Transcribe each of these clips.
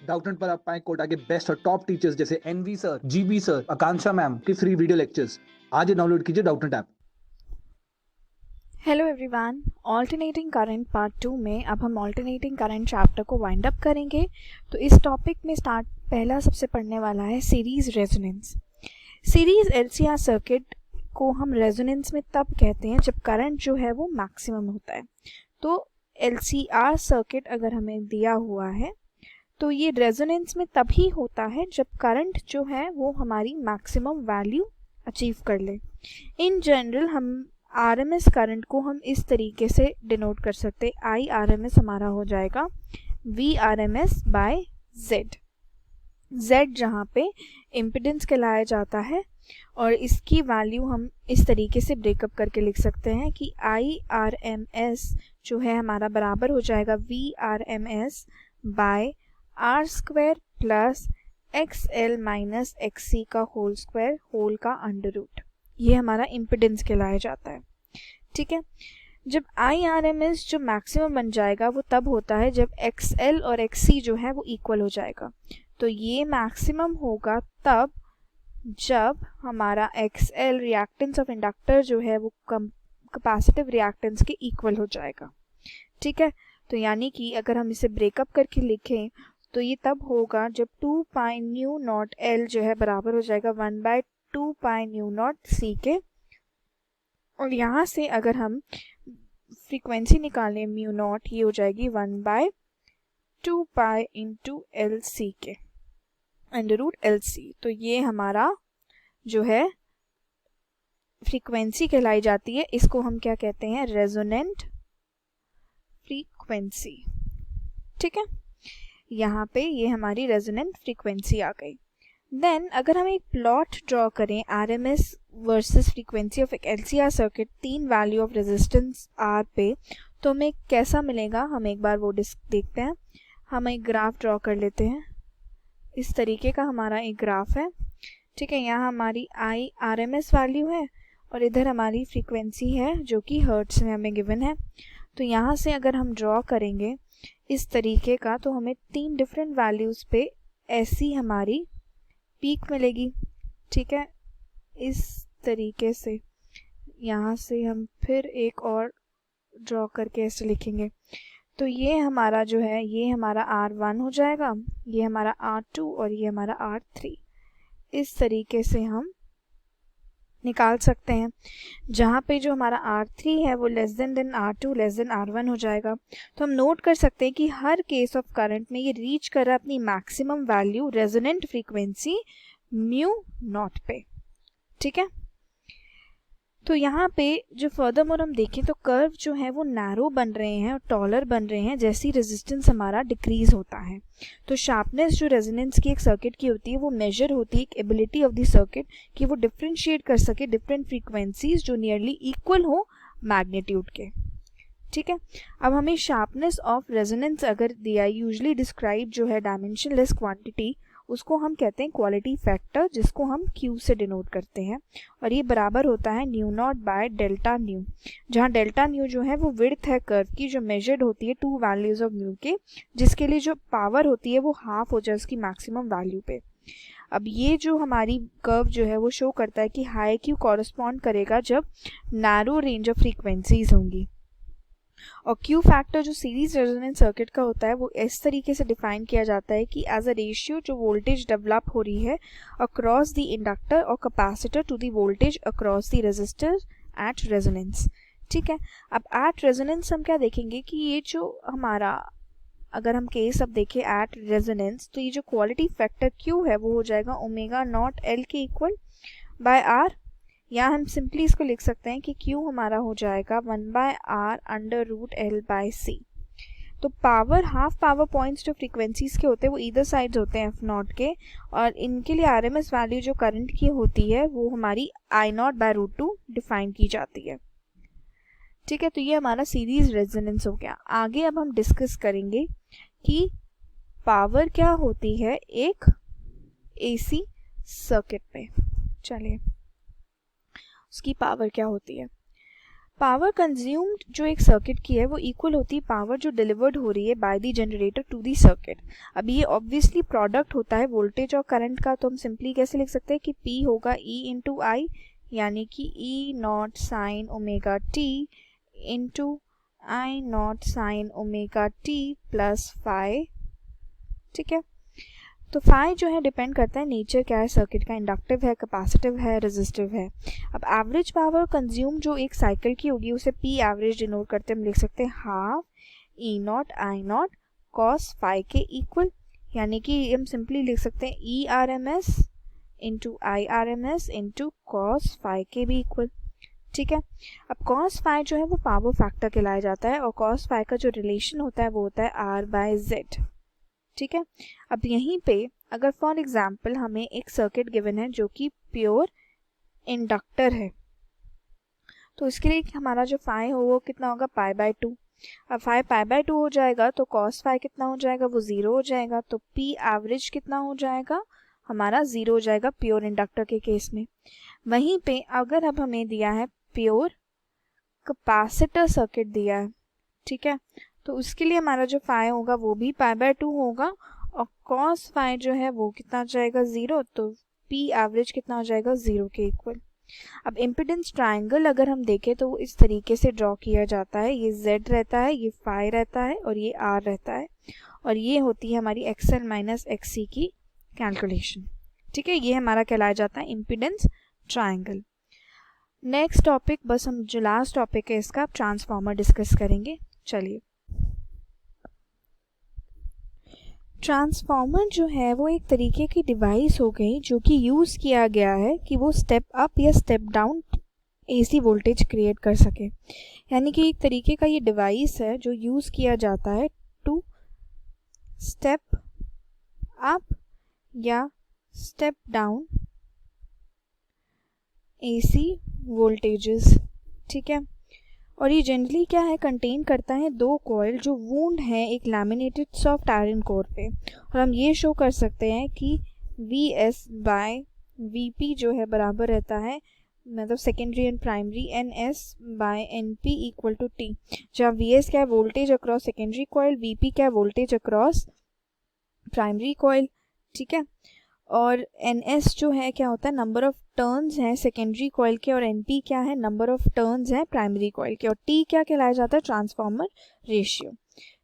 Doubtnut पर आप पाएं कोटा के बेस्ट और टॉप टीचर्स जैसे एनवी सर, जीबी सर, आकांक्षा मैम के फ्री वीडियो लेक्चर्स। आज ही डाउनलोड कीजिए Doubtnut app. Hello everyone, alternating current part 2 में अब हम ऑल्टरनेटिंग करंट चैप्टर को वाइंड अप करेंगे। तो इस टॉपिक में पहला सबसे पढ़ने वाला है series resonance. Series LCR circuit को हम रेजोनेंस में तब कहते हैं जब करंट जो है वो मैक्सिमम होता है। तो एलसीआर सर्किट अगर हमें दिया हुआ है तो ये रेजोनेंस में तभी होता है जब करंट जो है वो हमारी मैक्सिमम वैल्यू अचीव कर ले। इन जनरल हम आरएमएस करंट को हम इस तरीके से डिनोट कर सकते हैं। आई आरएमएस हमारा हो जाएगा V RMS by Z. Z जहाँ पे इम्पिडेंस कहलाया जाता है और इसकी वैल्यू हम इस तरीके से ब्रेकअप करके लिख सकते हैं कि आई आर एम एस जो है हमारा बराबर हो जाएगा V R M S by R square plus X L minus X C का होल स्क्वायर होल का अंडर रूट। ये हमारा इम्पिडेंस कहलाया जाता है। ठीक है, जब आई आर एम एस जो मैक्सिमम बन जाएगा वो तब होता है जब एक्स एल और एक्स सी जो है वो इक्वल हो जाएगा। तो ये मैक्सिमम होगा तब जब हमारा x L reactance of inductor जो है वो कैपेसिटिव रिएक्टेंस के इक्वल हो जाएगा। ठीक है, तो यानी कि अगर हम इसे ब्रेकअप करके लिखें तो ये तब होगा जब 2 पाई न्यू नॉट एल जो है बराबर हो जाएगा 1/2 पाई न्यू नॉट सी के। और यहाँ से अगर हम फ्रीक्वेंसी निकालें म्यू नॉट, ये हो जाएगी 1/2 पाई इंटू एल सी के अंडर रूट एल सी। तो ये हमारा जो है फ्रीक्वेंसी कहलाई जाती है। इसको हम क्या कहते हैं? Resonant frequency. ठीक है, यहाँ पे ये हमारी रेजोनेंट फ्रीक्वेंसी आ गई। देन अगर हम एक प्लॉट ड्रॉ करें आरएमएस वर्सेस फ्रीक्वेंसी ऑफ एक LCR circuit, 3 value of resistance R पे, तो हमें कैसा मिलेगा हम एक बार वो देखते हैं। हम एक ग्राफ ड्रॉ कर लेते हैं। इस तरीके का हमारा एक ग्राफ है। ठीक है, यहाँ हमारी आई आरएमएस वैल्यू है और इधर हमारी फ्रीक्वेंसी है जो कि हर्ट्स में हमें गिवन है। तो यहाँ से अगर हम ड्रॉ करेंगे इस तरीके का तो हमें 3 डिफरेंट वैल्यूज़ पे ऐसी हमारी पीक मिलेगी। ठीक है, इस तरीके से यहाँ से हम फिर एक और ड्रॉ करके ऐसे लिखेंगे। तो ये हमारा जो है ये हमारा R1 हो जाएगा, ये हमारा R2 और ये हमारा R3। इस तरीके से हम निकाल सकते हैं, जहाँ पे जो हमारा R3 है वो less than R2 less than R1 हो जाएगा। तो हम नोट कर सकते हैं कि हर केस ऑफ करंट में ये रीच कर रहा है अपनी maximum value resonant frequency mu naught पे। ठीक है, तो यहाँ पे जो फर्दर मोर हम देखें तो कर्व जो है वो नैरो बन रहे हैं और टॉलर बन रहे हैं जैसी रेजिस्टेंस हमारा डिक्रीज होता है। तो शार्पनेस जो रेजोनेंस की एक सर्किट की होती है वो मेजर होती है एक एबिलिटी ऑफ द सर्किट कि वो डिफ्रेंशिएट कर सके डिफरेंट फ्रीक्वेंसीज जो नियरली इक्वल हो मैग्नीट्यूड के। ठीक है, अब हमें शार्पनेस ऑफ रेजोनेंस अगर दिया, यूजुअली डिस्क्राइब जो है डायमेंशनलेस क्वांटिटी, उसको हम कहते हैं क्वालिटी फैक्टर, जिसको हम Q से डिनोट करते हैं। और ये बराबर होता है new not by delta nu, जहाँ डेल्टा न्यू जो है वो विड्थ है कर्व की जो मेजर्ड होती है 2 वैल्यूज ऑफ म्यू के, जिसके लिए जो पावर होती है वो हाफ हो जाए उसकी मैक्सिमम वैल्यू पे। अब ये जो हमारी कर्व जो है वो शो करता है कि हाई Q कॉरस्पॉन्ड करेगा जब नैरो रेंज ऑफ फ्रीक्वेंसीज होंगी। और Q फैक्टर जो सीरीज रेजोनेंस सर्किट का होता है वो इस तरीके से डिफाइन किया जाता है कि एज अ रेशियो जो वोल्टेज डेवलप हो रही है अक्रॉस द इंडक्टर और capacitor to the voltage across the resistor at resonance. ठीक है, अब एट रेजोनेंस हम क्या देखेंगे कि ये जो हमारा अगर हम केस अब देखें एट रेजोनेंस तो ये जो क्वालिटी फैक्टर Q है वो हो जाएगा ओमेगा नॉट L के इक्वल बाय R, या हम सिंपली इसको लिख सकते हैं कि Q हमारा हो जाएगा 1/R under root L by C। तो पावर हाफ पावर पॉइंट्स जो फ्रीक्वेंसीज के होते हैं वो इधर साइड होते हैं F0 के, और इनके लिए आरएमएस वैल्यू जो करंट की होती है वो हमारी I0/√2 डिफाइन की जाती है। ठीक है, तो ये हमारा सीरीज रेजोनेंस हो गया। आगे अब हम डिस्कस करेंगे कि पावर क्या होती है एक AC सर्किट पे। चलिए, उसकी पावर क्या होती है। पावर कंज्यूम्ड जो एक सर्किट की है वो इक्वल होती है पावर जो डिलीवर्ड हो रही है by the generator to the circuit. अब ये ऑब्वियसली प्रोडक्ट होता है वोल्टेज और करंट का, तो हम सिंपली कैसे लिख सकते हैं कि P होगा E इंटू आई, यानी कि E nought sine omega T into I nought sine omega T plus phi. ठीक है, तो फाई जो है डिपेंड करता है नेचर क्या है सर्किट का, इंडक्टिव है, कैपेसिटिव है, रेजिस्टिव है। अब एवरेज पावर कंज्यूम जो एक साइकिल की होगी उसे पी एवरेज डिनोट करते हम लिख सकते हैं half E nought I nought cos phi के इक्वल, यानी कि हम सिंपली लिख सकते हैं E R M S into I R M S into cos phi के भी इक्वल। ठीक है, अब कॉस फाई जो है वो पावर फैक्टर कहलाया जाता है और कॉस फाई का जो रिलेशन होता है वो होता है आर बाय जेड। ठीक है, अब यहीं पे अगर फॉर एग्जांपल हमें एक सर्किट गिवन है जो कि प्योर इंडक्टर है, तो इसके लिए हमारा जो फाई हो वो कितना होगा पाई बाय 2। अब फाई पाई बाय 2 हो जाएगा तो कॉस फाई कितना हो जाएगा, वो 0 हो जाएगा, तो पी एवरेज कितना हो जाएगा, हमारा 0 हो जाएगा प्योर इंडक्टर के केस में। वहीं पे अगर अब हमें दिया है प्योर कैपेसिटर सर्किट दिया है, ठीक है, तो उसके लिए हमारा जो फाई होगा वो भी पाई बाय 2 होगा और कॉस फाई जो है वो कितना आ जाएगा 0, तो पी एवरेज कितना हो जाएगा 0 के इक्वल। अब इम्पिडेंस ट्रायंगल अगर हम देखें तो वो इस तरीके से ड्रॉ किया जाता है, ये Z रहता है, ये फाई रहता है और ये R रहता है, और ये होती है हमारी XL माइनस XC की कैलकुलेशन। ठीक है, ये हमारा कहलाया जाता है इम्पिडेंस ट्रायंगल। नेक्स्ट टॉपिक, बस हम जो लास्ट टॉपिक है इसका ट्रांसफार्मर डिस्कस करेंगे। चलिए, ट्रांसफार्मर जो है वो एक तरीके की डिवाइस हो गई जो कि यूज़ किया गया है कि वो स्टेप अप या step down AC voltage create कर सके, यानी कि एक तरीके का ये डिवाइस है जो यूज़ किया जाता है टू स्टेप अप या स्टेप डाउन एसी वोल्टेजेस। ठीक है, और ये जनरली क्या है, कंटेन करता है 2 कॉइल जो वूंड है एक लैमिनेटेड सॉफ्ट आयरन कोर पे, और हम ये शो कर सकते हैं कि VS बाय VP जो है बराबर रहता है, मतलब secondary and primary, NS by NP equal to T, जहाँ VS क्या है voltage across secondary coil, VP क्या है वोल्टेज अक्रॉस प्राइमरी कॉइल। ठीक है, और NS जो है क्या होता है नंबर ऑफ टर्न्स हैं सेकेंडरी कॉइल के, और NP क्या है नंबर ऑफ टर्न्स हैं प्राइमरी कॉइल के, और T क्या कहलाया जाता है ट्रांसफार्मर रेशियो।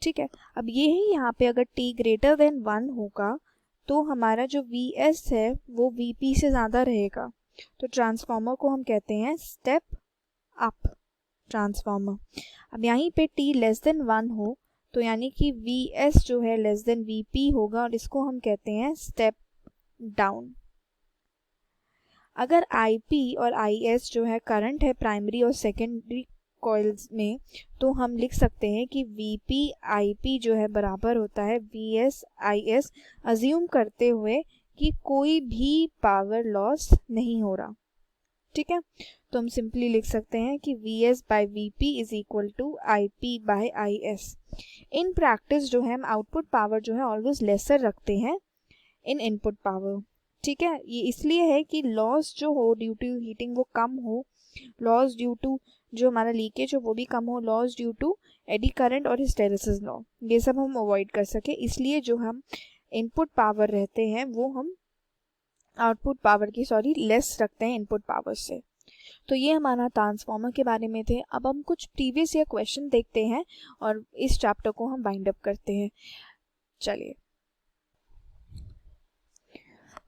ठीक है, अब ये ही यहाँ पे अगर T ग्रेटर देन 1 होगा तो हमारा जो VS है वो VP से ज़्यादा रहेगा, तो ट्रांसफार्मर को हम कहते हैं स्टेप अप ट्रांसफार्मर। अब यहीं पे T लेस देन 1 हो तो यानी कि VS जो है लेस देन VP होगा, और इसको हम कहते हैं स्टेप डाउन। अगर IP और IS जो है करंट है प्राइमरी और सेकेंडरी कॉइल्स में, तो हम लिख सकते हैं कि VP IP जो है बराबर होता है VS IS, अज्यूम करते हुए कि कोई भी पावर लॉस नहीं हो रहा। ठीक है, तो हम सिंपली लिख सकते हैं कि VS by VP is equal to IP by IS। In practice जो है हम आउटपुट पावर जो है ऑलवेज लेसर रखते हैं इन इनपुट पावर। ठीक है, ये इसलिए है कि लॉस जो हो ड्यू टू हीटिंग वो कम हो, लॉस ड्यू टू जो हमारा लीकेज हो वो भी कम हो, loss due to eddy current और हिस्टेरेसिस लॉ, ये सब हम अवॉइड कर सके, इसलिए जो हम इनपुट पावर रहते हैं वो हम आउटपुट पावर की लेस रखते हैं इनपुट पावर से। तो ये हमारा ट्रांसफार्मर के बारे में थे। अब हम कुछ प्रीवियस ईयर क्वेश्चन देखते हैं और इस चैप्टर को हम बाइंड अप करते हैं। चलिए,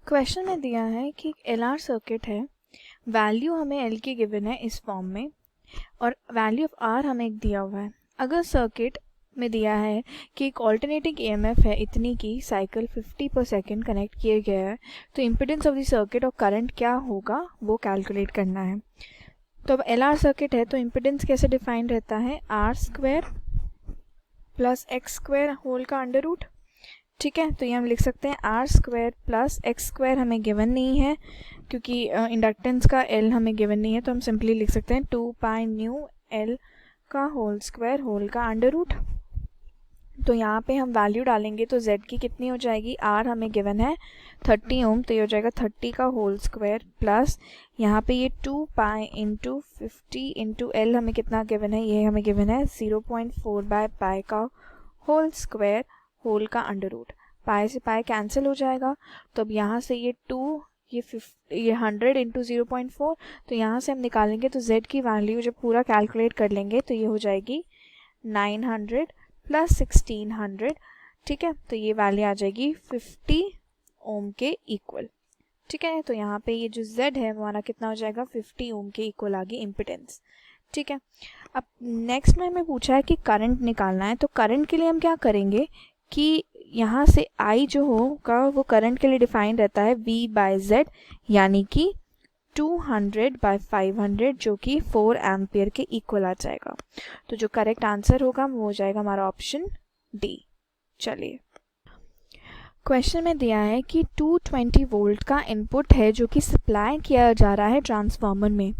क्वेश्चन में दिया है कि LR सर्किट है, वैल्यू हमें L की गिवन है इस फॉर्म में, और वैल्यू ऑफ R हमें एक दिया हुआ है। अगर सर्किट में दिया है कि एक ऑल्टरनेटिंग EMF है इतनी की साइकिल 50 पर सेकेंड कनेक्ट किया गया है, तो इम्पिडेंस ऑफ द सर्किट और करंट क्या होगा वो कैलकुलेट करना है। तो अब LR सर्किट है तो इम्पिडेंस कैसे डिफाइन रहता है, R² प्लस X² होल का अंडर रूट। ठीक है, तो ये हम लिख सकते हैं R² प्लस X² हमें गिवन नहीं है क्योंकि इंडक्टेंस का L हमें गिवन नहीं है, तो हम सिंपली लिख सकते हैं 2 पाई न्यू L का होल स्क्वायर होल का अंडर रूट। तो यहाँ पे हम वैल्यू डालेंगे तो z की कितनी हो जाएगी, r हमें गिवन है 30 ओम, तो ये हो जाएगा 30 का होल स्क्वायर प्लस यहाँ पे ये 2 पाई इंटू 50 इंटू एल हमें कितना गिवन है, ये हमें गिवन है 0.4 बाय पाई का होल स्क्वायर होल का अंडर रूट। पाई से पाई कैंसिल हो जाएगा, तो अब यहाँ से ये 2 ये 100 इंटू 0.4, तो यहाँ से हम निकालेंगे तो z की वैल्यू जब पूरा कैलकुलेट कर लेंगे तो ये हो जाएगी 900 प्लस 1600, ठीक है। तो ये वैल्यू आ जाएगी 50 ओम के इक्वल, ठीक है। तो यहाँ पे ये जो z है वो हमारा कितना हो जाएगा, 50 ओम के इक्वल आ गई इम्पिडेंस, ठीक है। अब नेक्स्ट में हमें पूछा है कि करंट निकालना है, तो करंट के लिए हम क्या करेंगे कि यहाँ से I जो होगा वो करंट के लिए डिफाइन रहता है V बाय Z, यानी कि 200 बाय 500 जो कि 4 एम्पियर के इक्वल आ जाएगा। तो जो करेक्ट आंसर होगा वो हो जाएगा हमारा ऑप्शन डी। चलिए, क्वेश्चन में दिया है कि 220 वोल्ट का इनपुट है जो कि सप्लाई किया जा रहा है ट्रांसफार्मर में।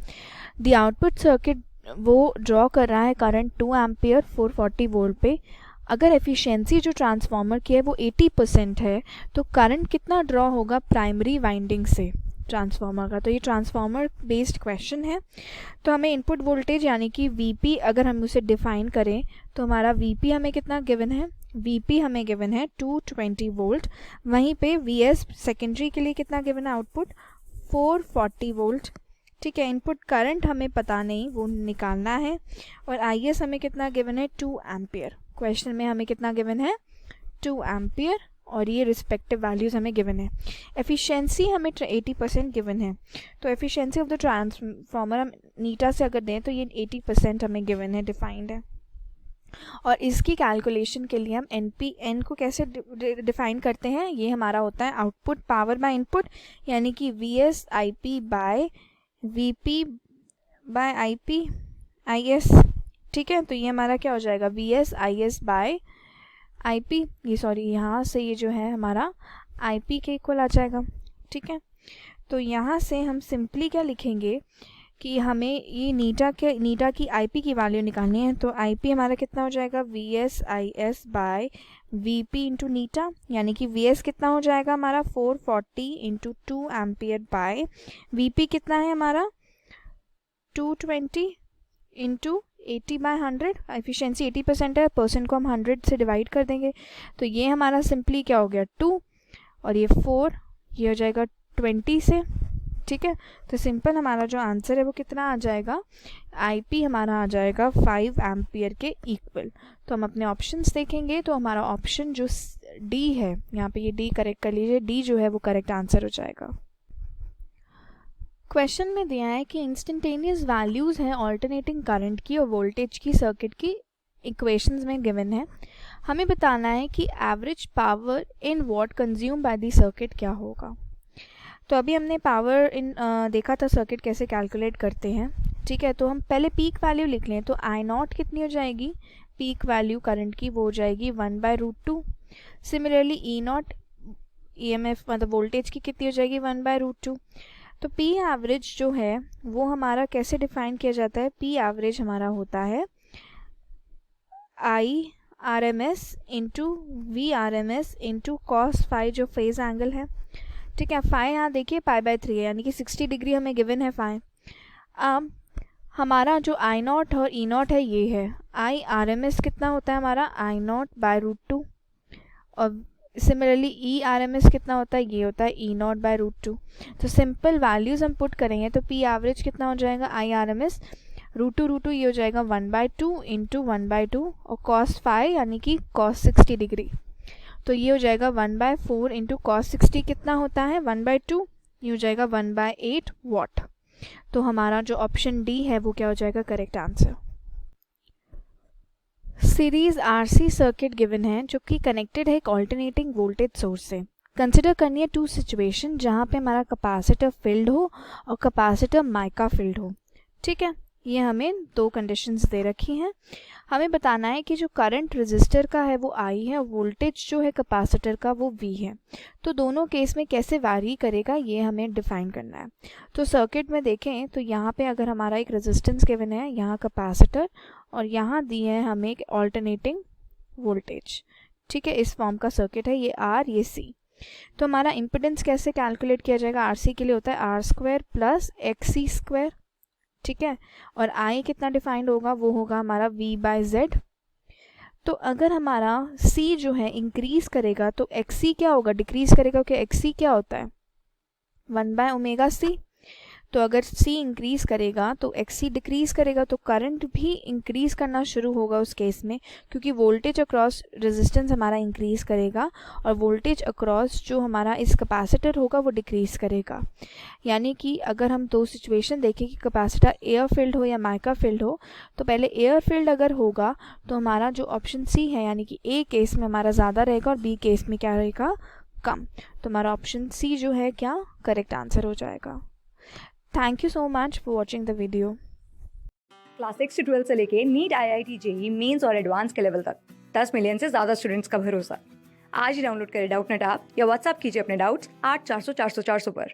द आउटपुट सर्किट वो ड्रॉ कर रहा है करंट 2 एम्पियर 440 वोल्ट पे। अगर एफिशिएंसी जो ट्रांसफार्मर की है वो 80% है तो करंट कितना ड्रॉ होगा प्राइमरी वाइंडिंग से ट्रांसफार्मर का। तो ये ट्रांसफार्मर बेस्ड क्वेश्चन है। तो हमें इनपुट वोल्टेज यानी कि वीपी अगर हम उसे डिफाइन करें तो हमारा वीपी हमें कितना गिवन है, वीपी हमें गिवन है 220 वोल्ट। वहीं पे वीएस सेकेंडरी के लिए कितना गिवन है आउटपुट 440 वोल्ट, ठीक है। इनपुट करंट हमें पता नहीं, वो निकालना है। और आईएस हमें कितना गिवन है 2 एम्पियर। क्वेश्चन में हमें कितना गिवन है 2 एम्पियर और ये रिस्पेक्टिव वैल्यूज हमें गिवन है। एफिशिएंसी हमें 80% गिवन है, तो एफिशिएंसी ऑफ द ट्रांसफार्मर हम नीटा से अगर दें तो ये 80% हमें गिवन है, डिफाइंड है। और इसकी कैलकुलेशन के लिए हम एन को कैसे डिफाइन करते हैं, ये हमारा होता है आउटपुट पावर बाय इनपुट, यानी कि V S I P by V P by I P I S, ठीक है। तो ये हमारा क्या हो जाएगा V S I S by I P, ये सॉरी यहाँ से ये जो है हमारा आई पी के इक्वल आ जाएगा, ठीक है। तो यहाँ से हम सिंपली क्या लिखेंगे कि हमें ये नीटा की आई पी की वैल्यू निकालनी है। तो आई पी हमारा कितना हो जाएगा V S I S by V P into eta, यानी कि वी एस कितना हो जाएगा हमारा 440 into 2 ampere by V P कितना है हमारा 220 इंटू 80 बाय 100। एफिशिएंसी 80% है, परसेंट को हम 100 से डिवाइड कर देंगे तो ये हमारा सिंपली क्या हो गया 2 और ये 4, ये हो जाएगा 20 से, ठीक है। तो सिंपल हमारा जो आंसर है वो कितना आ जाएगा, आईपी हमारा आ जाएगा 5 एम्पियर के इक्वल। तो हम अपने ऑप्शंस देखेंगे तो हमारा ऑप्शन जो डी है, यहाँ पे ये डी करेक्ट कर लीजिए, डी जो है वो करेक्ट आंसर हो जाएगा। क्वेश्चन में दिया है कि इंस्टेंटेनियस वैल्यूज़ हैं ऑल्टरनेटिंग करंट की और वोल्टेज की सर्किट की इक्वेशंस में गिवन है। हमें बताना है कि average power in what consume by the circuit क्या होगा। तो अभी हमने पावर इन देखा था सर्किट कैसे कैलकुलेट करते हैं, ठीक है। तो हम पहले पीक वैल्यू लिख लें, तो आई नॉट कितनी हो जाएगी पीक वैल्यू करंट की, वो हो जाएगी 1/√2। Similarly E naught E M F मतलब वोल्टेज की कितनी हो जाएगी 1/√2। तो पी एवरेज जो है वो हमारा कैसे डिफाइन किया जाता है, पी एवरेज हमारा होता है I R M S into V R M S into cos phi जो फेज एंगल है, ठीक है। फाई यहाँ देखिए π/3 है, यानी कि 60 डिग्री हमें गिवन है फाई। अब हमारा जो आई नॉट और ई नॉट है ये है, आई आर एम एस कितना होता है हमारा आई नॉट बाय √2 और similarly E R M S कितना होता है, ये होता है ई नॉट बाय √2। तो सिंपल वैल्यूज़ हम पुट करेंगे तो पी एवरेज कितना हो जाएगा आई आर एम एस √2 ये हो जाएगा 1/2 इंटू 1/2 और कॉस फाई यानी कि कॉस 60 डिग्री, तो ये हो जाएगा 1/4 इंटू कॉस 60 कितना होता है 1/2, ये हो जाएगा 1/8 वॉट। तो हमारा जो ऑप्शन डी है वो क्या हो जाएगा correct answer. Series RC circuit given है जो कि कनेक्टेड है एक ऑल्टरनेटिंग वोल्टेज सोर्स से। कंसिडर करनी है 2 सिचुएशन जहाँ पे हमारा कैपेसिटर फिल्ड हो और कैपेसिटर माइका फिल्ड हो, ठीक है। ये हमें 2 कंडीशंस दे रखी हैं। हमें बताना है कि जो करंट रेजिस्टर का है वो आई है और वोल्टेज जो है कैपेसिटर का वो वी है। तो दोनों केस में कैसे वैरी करेगा ये हमें डिफाइन करना है। तो सर्किट में देखें तो यहाँ पे अगर हमारा एक रेजिस्टेंस गिवन है, यहाँ कैपेसिटर और यहाँ दी है हमें एक ऑल्टरनेटिंग वोल्टेज, ठीक है, इस फॉर्म का सर्किट है, ये आर ये सी। तो हमारा इम्पिडेंस कैसे कैलकुलेट किया जाएगा, आर सी के लिए होता है R square plus X C square, ठीक है। और आई कितना डिफाइंड होगा, वो होगा हमारा वी बाय जेड। तो अगर हमारा सी जो है इंक्रीज करेगा तो एक्स सी क्या होगा, डिक्रीज करेगा, क्योंकि एक्स सी क्या होता है 1/ओमेगा सी। तो अगर C इंक्रीज करेगा तो XC डिक्रीज करेगा, तो करंट भी इंक्रीज करना शुरू होगा उस केस में, क्योंकि वोल्टेज अक्रॉस रेजिस्टेंस हमारा इंक्रीज करेगा और वोल्टेज अक्रॉस जो हमारा इस कैपेसिटर होगा वो डिक्रीज करेगा। यानी कि अगर हम दो सिचुएशन देखें कि कैपेसिटर एयर फिल्ड हो या माइका फिल्ड हो, तो पहले एयर फिल्ड अगर होगा तो हमारा जो ऑप्शन सी है यानी कि ए केस में हमारा ज़्यादा रहेगा और बी केस में क्या रहेगा, कम। तो हमारा ऑप्शन सी जो है क्या करेक्ट आंसर हो जाएगा। Thank you so much for watching the video. Class 6 से 12 से लेके नीट, IIT, JEE मेंस और एडवांस के लेवल तक 10 मिलियन से ज़्यादा स्टूडेंट्स का भरोसा। आज ही डाउनलोड करें डाउटनेट ऐप या व्हाट्सएप कीजिए अपने डाउट्स 8400 400 400 पर।